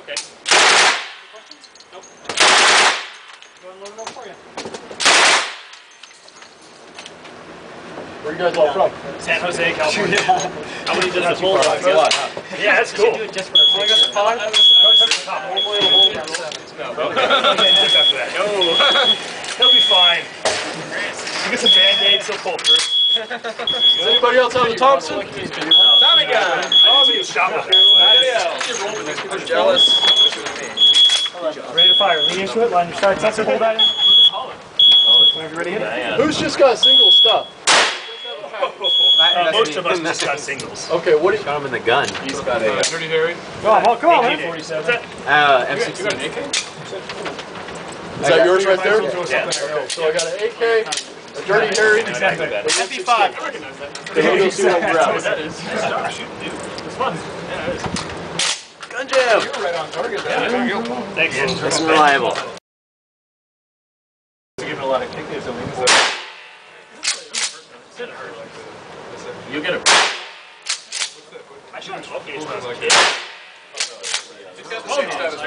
Okay. Nope. Go and load it up for you. Where you guys all from? San Jose, California. How many did I pull? Yeah, that's cool. Do it just for a picture. I got the 5? No, it's up to the top. One more little hole. No. After that. No. He'll be fine. You get some Band-Aids, he'll pull through. Does anybody else have a Thompson? Tommy guy! Tommy! Shot with it. I'm jealous. Ready to fire. Lean into it. Line your sights up and hold that in. Whenever you're ready, hit it. Who's just got single stuff? Most of us just got singles. Okay, what do you... Shot him in the gun. He's got a... Dirty Harry? Come on, come on, man. AK-47. What's that? F-16. Is that yours right there? Yeah. So I got an AK, a Dirty Harry, Exactly that. MP5. Then we'll go see what we're That at. is. Stop shooting, dude. It's fun. Yeah, it is. Gun jam! You're right on target. Thanks. It's reliable. Giving a lot of kickers and wings. You get it. I shot 12 gauge when I was a kid. He's got the same status.